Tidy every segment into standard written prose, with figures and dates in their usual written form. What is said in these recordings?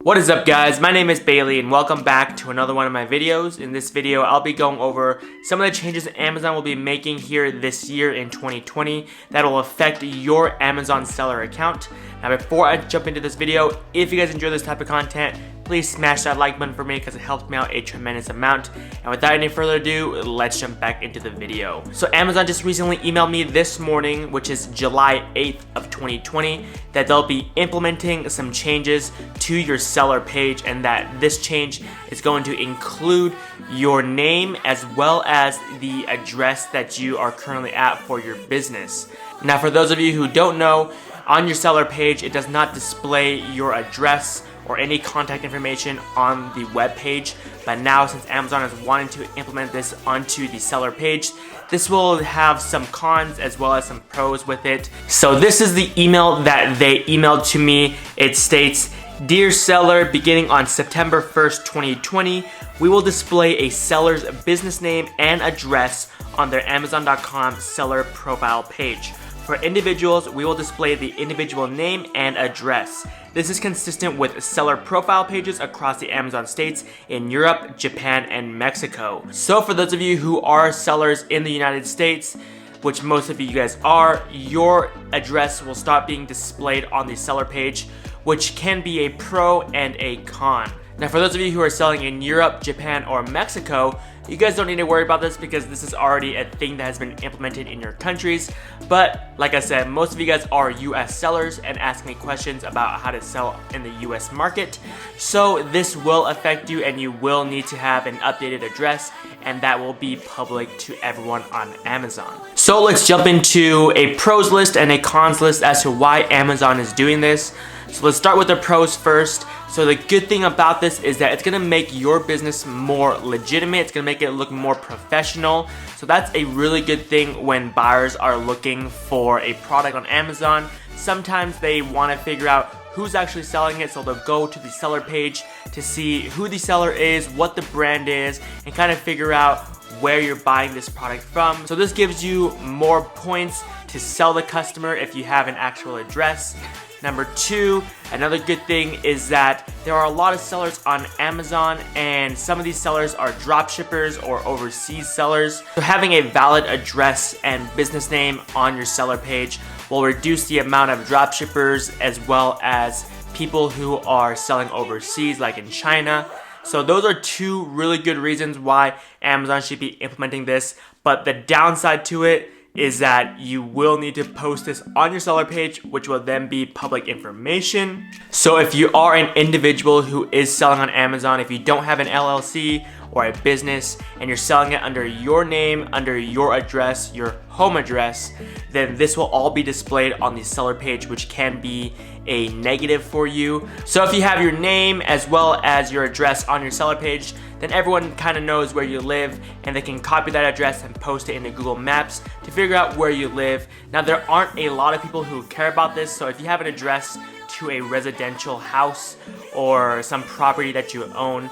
What is up, guys? My name is Bailey and welcome back to another one of my videos. In this video, I'll be going over some of the changes Amazon will be making here this year in 2020 that will affect your Amazon seller account. Now, before I jump into this video, if you guys enjoy this type of content, please smash that like button for me because it helps me out a tremendous amount. And without any further ado, let's jump back into the video. So Amazon just recently emailed me this morning, which is July 8th of 2020, that they'll be implementing some changes to your seller page, and that this change is going to include your name as well as the address that you are currently at for your business. Now, for those of you who don't know, on your seller page, it does not display your address or any contact information on the web page. But now, since Amazon is wanting to implement this onto the seller page, this will have some cons as well as some pros with it. So this is the email that they emailed to me. It states, "Dear seller, beginning on September 1st, 2020, we will display a seller's business name and address on their Amazon.com seller profile page. For individuals, we will display the individual name and address. This is consistent with seller profile pages across the Amazon states in Europe, Japan, and Mexico." So for those of you who are sellers in the United States, which most of you guys are, your address will stop being displayed on the seller page, which can be a pro and a con. Now, for those of you who are selling in Europe, Japan, or Mexico, you guys don't need to worry about this because this is already a thing that has been implemented in your countries. But like I said, most of you guys are US sellers and ask me questions about how to sell in the US market. So this will affect you, and you will need to have an updated address, and that will be public to everyone on Amazon. So let's jump into a pros list and a cons list as to why Amazon is doing this. So let's start with the pros first. So the good thing about this is that it's gonna make your business more legitimate. It's gonna make it look more professional. So that's a really good thing when buyers are looking for a product on Amazon. Sometimes they wanna figure out who's actually selling it, so they'll go to the seller page to see who the seller is, what the brand is, and kind of figure out where you're buying this product from. So this gives you more points to sell the customer if you have an actual address. Number two, another good thing is that there are a lot of sellers on Amazon, and some of these sellers are drop shippers or overseas sellers. So having a valid address and business name on your seller page will reduce the amount of drop shippers as well as people who are selling overseas, like in China. So those are two really good reasons why Amazon should be implementing this. But the downside to it is that you will need to post this on your seller page, which will then be public information. So if you are an individual who is selling on Amazon, if you don't have an LLC or a business and you're selling it under your name, under your address, your home address, then this will all be displayed on the seller page, which can be a negative for you. So if you have your name as well as your address on your seller page, then everyone kind of knows where you live, and they can copy that address and post it into Google Maps to figure out where you live. Now, there aren't a lot of people who care about this, so if you have an address to a residential house or some property that you own,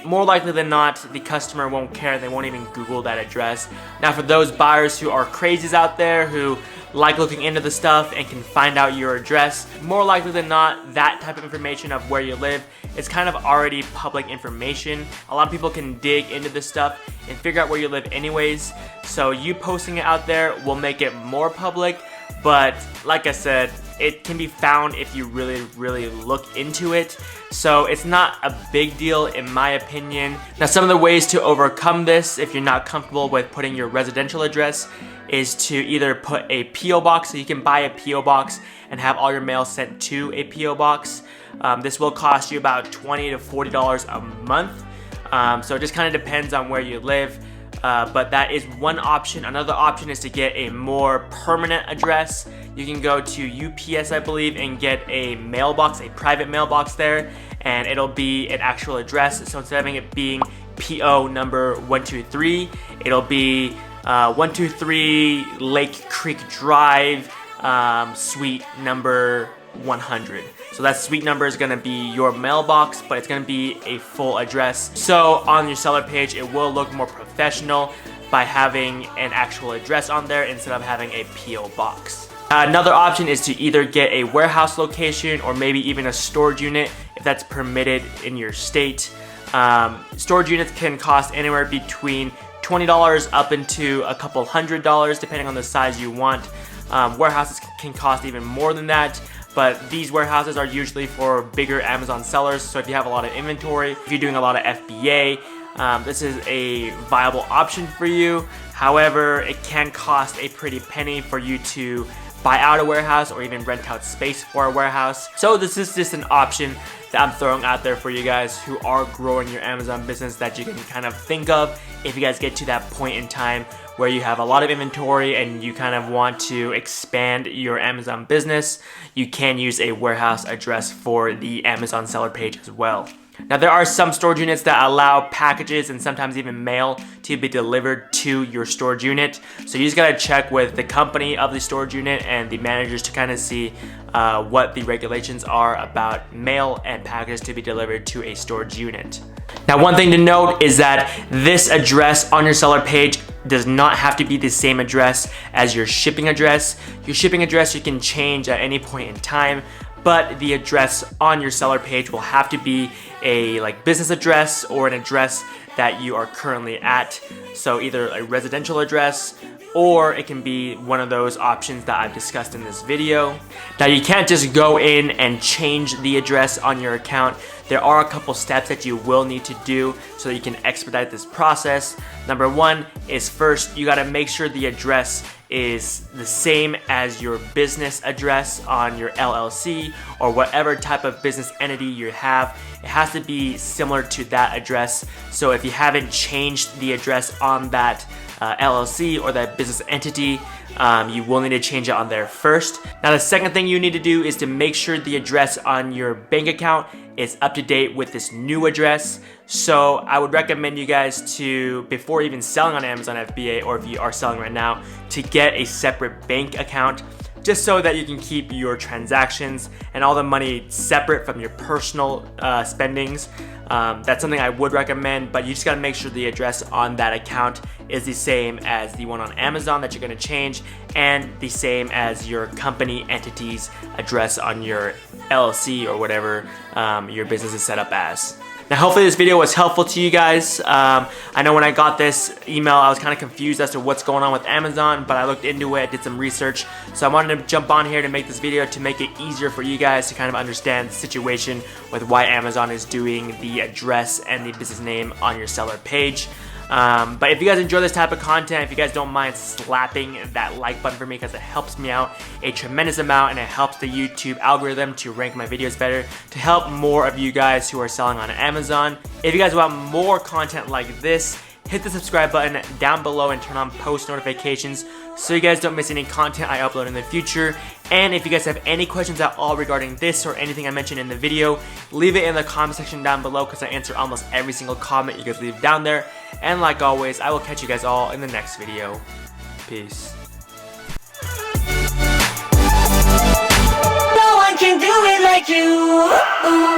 more likely than not, the customer won't care. They won't even Google that address. Now, for those buyers who are crazies out there who like looking into the stuff and can find out your address, more likely than not, that type of information of where you live is kind of already public information. A lot of people can dig into this stuff and figure out where you live anyways. So you posting it out there will make it more public. But like I said, it can be found if you really look into it. So it's not a big deal in my opinion. Now, some of the ways to overcome this, if you're not comfortable with putting your residential address, is to either put a P.O. box, so you can buy a P.O. box and have all your mail sent to a P.O. box. This will cost you about $20 to $40 a month. So it just kind of depends on where you live. But that is one option. Another option is to get a more permanent address. You can go to UPS, I believe, and get a mailbox, a private mailbox there, and it'll be an actual address. So instead of having it being PO number 123, it'll be 123 Lake Creek Drive, suite number 100. So that suite number is gonna be your mailbox, but it's gonna be a full address. So on your seller page, it will look more professional by having an actual address on there instead of having a P.O. box. Another option is to either get a warehouse location or maybe even a storage unit if that's permitted in your state. Storage units can cost anywhere between $20 up into a couple $100 depending on the size you want. Warehouses can cost even more than that, but these warehouses are usually for bigger Amazon sellers. So if you have a lot of inventory, if you're doing a lot of FBA, this is a viable option for you. However, it can cost a pretty penny for you to buy out a warehouse or even rent out space for a warehouse. So this is just an option that I'm throwing out there for you guys who are growing your Amazon business that you can kind of think of if you guys get to that point in time where you have a lot of inventory and you kind of want to expand your Amazon business. You can use a warehouse address for the Amazon seller page as well. Now, there are some storage units that allow packages and sometimes even mail to be delivered to your storage unit. So you just gotta check with the company of the storage unit and the managers to kind of see what the regulations are about mail and packages to be delivered to a storage unit. Now, one thing to note is that this address on your seller page does not have to be the same address as your shipping address. Your shipping address you can change at any point in time, but the address on your seller page will have to be a business address or an address that you are currently at. So either a residential address or it can be one of those options that I've discussed in this video. Now, you can't just go in and change the address on your account. There are a couple steps that you will need to do so that you can expedite this process. Number one is, first, you gotta make sure the address is the same as your business address on your LLC or whatever type of business entity you have. It has to be similar to that address. So if you haven't changed the address on that LLC or that business entity, you will need to change it on there first. Now, the second thing you need to do is to make sure the address on your bank account is up to date with this new address. So I would recommend you guys to, before even selling on Amazon FBA, or if you are selling right now, to get a separate bank account, just so that you can keep your transactions and all the money separate from your personal spendings. That's something I would recommend, but you just gotta make sure the address on that account is the same as the one on Amazon that you're gonna change, and the same as your company entity's address on your LLC or whatever your business is set up as. Now, hopefully this video was helpful to you guys. I know when I got this email, I was kind of confused as to what's going on with Amazon, but I looked into it, did some research. So I wanted to jump on here to make this video to make it easier for you guys to kind of understand the situation with why Amazon is doing the address and the business name on your seller page. But if you guys enjoy this type of content, if you guys don't mind slapping that like button for me, because it helps me out a tremendous amount and it helps the YouTube algorithm to rank my videos better, to help more of you guys who are selling on Amazon. If you guys want more content like this, hit the subscribe button down below and turn on post notifications so you guys don't miss any content I upload in the future. And if you guys have any questions at all regarding this or anything I mentioned in the video, leave it in the comment section down below, because I answer almost every single comment you guys leave down there. And like always, I will catch you guys all in the next video. Peace. No one can do it like you.